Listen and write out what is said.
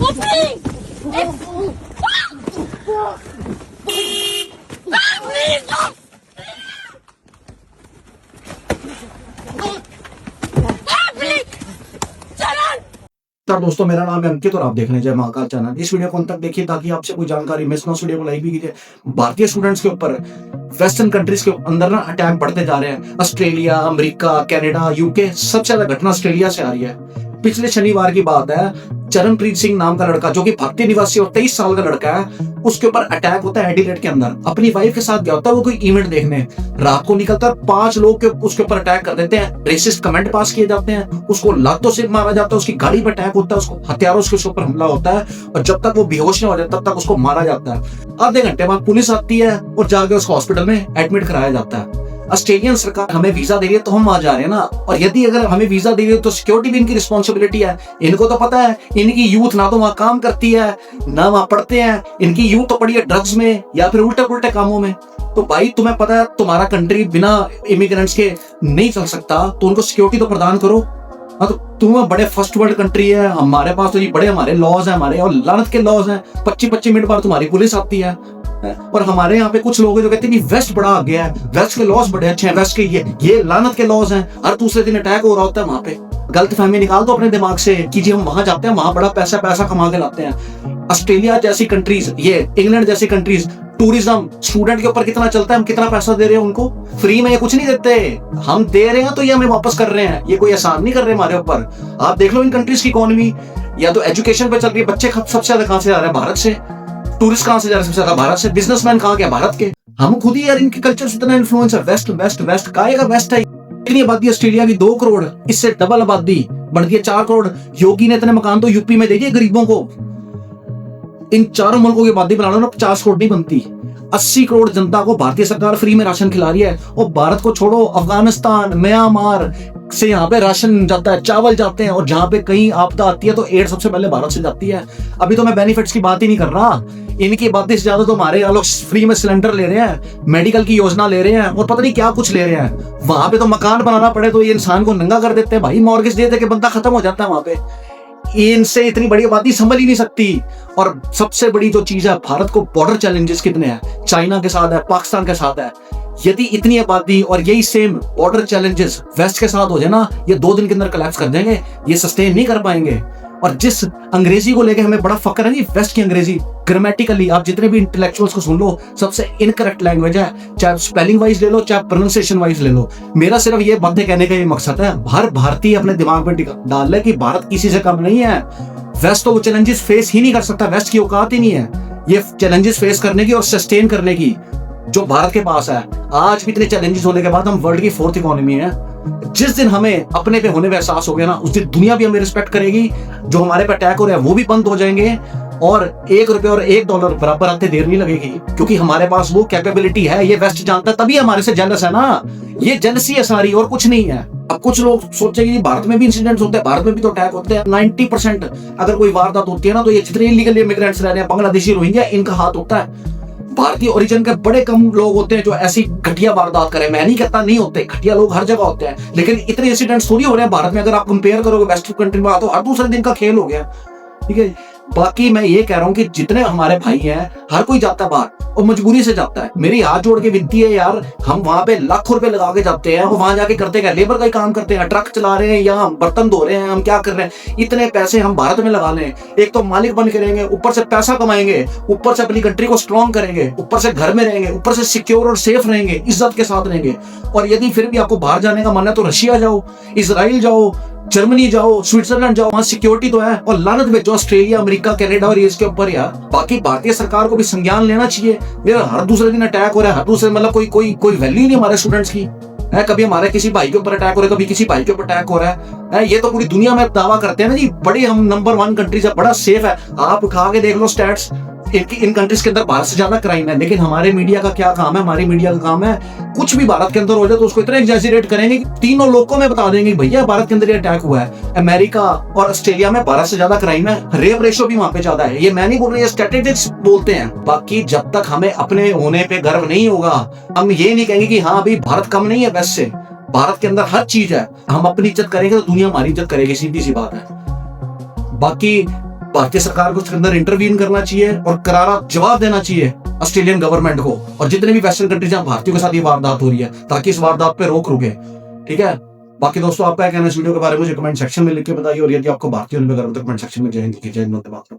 नमस्कार दोस्तों, मेरा नाम है अंकित और आप देख रहे हैं जय महाकाल चैनल। इस वीडियो को अंत तक देखिए ताकि आपसे कोई जानकारी मिस ना हो। वीडियो को लाइक भी कीजिए। भारतीय स्टूडेंट्स के ऊपर वेस्टर्न कंट्रीज के अंदर ना अटैक बढ़ते जा रहे हैं। ऑस्ट्रेलिया, अमेरिका, कनाडा, यूके, सबसे ज्यादा घटना ऑस्ट्रेलिया से आ रही है। पिछले शनिवार की बात है, चरणप्रीत सिंह नाम का लड़का जो कि भारतीय निवासी और 23 साल का लड़का है, उसके ऊपर अटैक होता है एडिलेड के अंदर। अपनी वाइफ के साथ गया होता है वो कोई इवेंट देखने, रात को निकलता है, 5 लोग उसके ऊपर अटैक कर देते हैं। रेसिस्ट कमेंट पास किए जाते हैं, उसको लातों से मारा जाता है, उसकी गाड़ी पर अटैक होता है, उसको हथियारों से ऊपर हमला होता है और जब तक वो बेहोश नहीं हो जाता तब तक उसको मारा जाता है। आधे घंटे बाद पुलिस आती है और जाके उसको हॉस्पिटल में एडमिट कराया जाता है। ऑस्ट्रेलियन सरकार हमें वीजा दे रही है तो हम वहां जा रहे हैं ना, और यदि अगर हमें वीजा दे रही है तो सिक्योरिटी भी इनकी रिस्पॉन्सिबिलिटी है। इनको तो पता है इनकी यूथ ना तो वहां काम करती है ना वहां पढ़ते हैं, इनकी यूथ तो पड़ी है ड्रग्स में या फिर उल्टे पुल्टे कामों में। तो भाई तुम्हें पता है तुम्हारा कंट्री बिना इमिग्रेंट्स के नहीं चल सकता, तो उनको सिक्योरिटी तो प्रदान करो। हाँ, तो तुम बड़े फर्स्ट वर्ल्ड कंट्री है, हमारे पास तो ये बड़े हमारे लॉज है, हमारे और लानत के लॉज हैं। 25-25 मिनट बाद तुम्हारी पुलिस आती है और हमारे यहाँ पे कुछ लोग जो कहते हैं वेस्ट बड़ा आ गया है, वेस्ट के लॉज बड़े अच्छे हैं, वेस्ट के ये लानत के लॉज हैं। हर दूसरे दिन अटैक हो रहा होता है वहां पे। गलत फहमी निकाल दो अपने दिमाग से कि जी हम वहां जाते हैं, वहां बड़ा पैसा कमा के लाते हैं। ऑस्ट्रेलिया जैसी कंट्रीज, ये इंग्लैंड जैसी कंट्रीज, टूरिज्म स्टूडेंट के ऊपर कितना चलता है, हम कितना पैसा दे रहे हैं उनको। फ्री में ये कुछ नहीं देते, हम दे रहे हैं तो ये हमें वापस कर रहे हैं, ये कोई एहसान नहीं कर रहे हमारे ऊपर। आप देख लो इन कंट्रीज की इकोनॉमी, या तो एजुकेशन पे चल रही है, बच्चे सबसे ज्यादा कहां से आ रहे हैं, भारत से। टूरिस्ट कहां से जा रहे हैं, सबसे ज्यादा भारत से। बिजनेसमैन कहां गया, भारत के। हम खुद ही यार इनके कल्चर से इतना इन्फ्लुएंस है। वेस्ट वेस्ट वेस्ट काएगा वेस्ट है। इतनी आबादी ऑस्ट्रेलिया की 2 करोड़, इससे डबल आबादी बढ़ गई 4 करोड़। योगी ने इतने मकान तो यूपी में दे दिए गरीबों को। इन चारों मुल्कों की आबादी बना लो ना, 50 करोड़ नहीं बनती। 80 करोड़ जनता को भारतीय सरकार फ्री में राशन खिला रही है। और भारत को छोड़ो, अफगानिस्तान, म्यांमार से यहाँ पे राशन जाता है, चावल जाते हैं, और जहां पे कहीं आपदा आती है तो एड सबसे पहले भारत से जाती है। अभी तो मैं बेनिफिट्स की बात ही नहीं कर रहा, इनकी आबादी से ज्यादा तो हमारे लोग फ्री में सिलेंडर ले रहे हैं, मेडिकल की योजना ले रहे हैं और पता नहीं क्या कुछ ले रहे हैं। वहां पे तो मकान बनाना पड़े तो ये इंसान को नंगा कर देते हैं भाई, मॉर्गेज दे दे के बंदा खत्म हो जाता है वहां पे। इनसे इतनी बड़ी आबादी संभल ही नहीं सकती। और सबसे बड़ी जो चीज है, भारत को बॉर्डर चैलेंजेस कितने हैं, चाइना के साथ है, पाकिस्तान के साथ है। यदि इतनी आबादी और यही सेम बॉर्डर चैलेंजेस वेस्ट के साथ हो जाए ना, ये 2 दिन के अंदर कोलैप्स कर देंगे, ये सस्टेन नहीं कर पाएंगे। और जिस अंग्रेजी को लेके हमें बड़ा फक्र है, वेस्ट की अंग्रेजी ग्रामेटिकली आप जितने भी इंटेलेक्चुअल्स को सुन लो, सबसे इनकरेक्ट लैंग्वेज है, चाहे स्पेलिंग वाइज ले लो चाहे प्रोनाउंसिएशन वाइज ले लो। मेरा सिर्फ ये बातें कहने का ये मकसद है, हर भारतीय अपने दिमाग में डाल ले कि भारत किसी से कम नहीं है। वेस्ट तो वो चैलेंजेस फेस ही नहीं कर सकता, वेस्ट की औकात ही नहीं है ये चैलेंजेस फेस करने की और सस्टेन करने की जो भारत के पास है। आज भी इतने चैलेंजेस होने के बाद हम वर्ल्ड की 4th इकोनॉमी है। जिस दिन हमें अपने पे होने का एहसास हो गया ना, उस दिन दुनिया भी हमें रिस्पेक्ट करेगी। जो हमारे पे अटैक हो रहा है वो भी बंद हो जाएंगे और $1 और $1 बराबर आते देर नहीं लगेगी, क्योंकि हमारे पास वो कैपेबिलिटी है। ये वेस्ट जानता है, तभी हमारे से जेलस है ना। ये जेलसी है सारी, और कुछ नहीं है। अब कुछ लोग सोचेंगे भारत में भी इंसिडेंट्स होते हैं, भारत में भी तो अटैक होते हैं। 90% अगर कोई वारदात होती है ना, तो ये जितने इलीगल इमिग्रेंट्स रह रहे हैं, बांग्लादेशी, रोहिंग्या, इनका हाथ होता है। भारतीय ओरिजिन के बड़े कम लोग होते हैं जो ऐसी घटिया वारदात करें। मैं नहीं कहता नहीं होते, घटिया लोग हर जगह होते हैं, लेकिन इतने इंसिडेंट्स थोड़ी हो रहे हैं भारत में। अगर आप कंपेयर करोगे वेस्ट कंट्री में, तो हर दूसरे दिन का खेल हो गया, ठीक है। बाकी मैं ये कह रहा हूँ कि जितने हमारे भाई हैं, हर कोई जाता है बाहर और मजबूरी से जाता है। मेरी हाथ जोड़ के विनती है यार, हम वहां पे लाखों रुपए लगा के जाते हैं, वहां जाके करते क्या, लेबर का ही काम करते हैं, ट्रक चला रहे हैं या हम बर्तन धो रहे हैं, हम क्या कर रहे हैं। इतने पैसे हम भारत में लगा लें, एक तो मालिक बन के रहेंगे, ऊपर से पैसा कमाएंगे, ऊपर से अपनी कंट्री को स्ट्रॉन्ग करेंगे, ऊपर से घर में रहेंगे, ऊपर से सिक्योर और सेफ रहेंगे, इज्जत के साथ रहेंगे। और यदि फिर भी आपको बाहर जाने का मन है तो रशिया जाओ, इसराइल जाओ, जर्मनी जाओ, स्विट्जरलैंड जाओ, वहां सिक्योरिटी तो है। और लानत भेजो ऑस्ट्रेलिया, अमेरिका, कनाडा और इसके ऊपर यार। बाकी भारतीय सरकार को भी संज्ञान लेना चाहिए। मेरा हर दूसरे दिन अटैक हो रहा है, हर दूसरे मतलब कोई वैल्यू नहीं हमारे स्टूडेंट्स की है। कभी हमारे किसी भाई के ऊपर अटैक हो रहा है, कभी किसी भाई के ऊपर अटैक हो रहा है। ये तो पूरी दुनिया में दावा करते हैं ना जी, बड़े हम नंबर 1 कंट्री से, बड़ा सेफ है। आप उठा के देख लो स्टैट्स, इन कंट्रीज के अंदर भारत से ज्यादा क्राइम है। लेकिन हमारे मीडिया का क्या काम है, हमारी मीडिया का काम है कुछ भी भारत के अंदर हो जाए तो उसको इतना एग्जैजरेट करेंगे कि तीनों लोगों में बता देंगे भैया भारत के अंदर ये अटैक हुआ है। अमेरिका और ऑस्ट्रेलिया में भारत से ज्यादा क्राइम है, रेप रेशो भी वहां पे ज्यादा है। ये मैं नहीं बोल रहा, ये स्टैटिस्टिक्स बोलते हैं। बाकी जब तक हमें अपने होने पे गर्व नहीं होगा, हम ये नहीं कहेंगे कि हाँ भाई भारत कम नहीं है वेस्ट से, भारत के अंदर हर चीज है। हम अपनी इज्जत करेंगे तो दुनिया हमारी इज्जत करेगी, सीधी सी बात है। बाकी भारतीय सरकार को उसके अंदर इंटरवीन करना चाहिए और करारा जवाब देना चाहिए ऑस्ट्रेलियन गवर्नमेंट को और जितने भी वेस्टर्न कंट्रीज जहां भारतीयों के साथ ये वारदात हो रही है, ताकि इस वारदात पे रोक रुके। ठीक है, बाकी दोस्तों आपका क्या कहना है इस वीडियो के बारे में मुझे कमेंट सेक्शन में लिख के बताइए और यदि आपको भारतीय तो कमेंट सेक्शन में जय हिंद, जय हिंद, वंदे मातरम।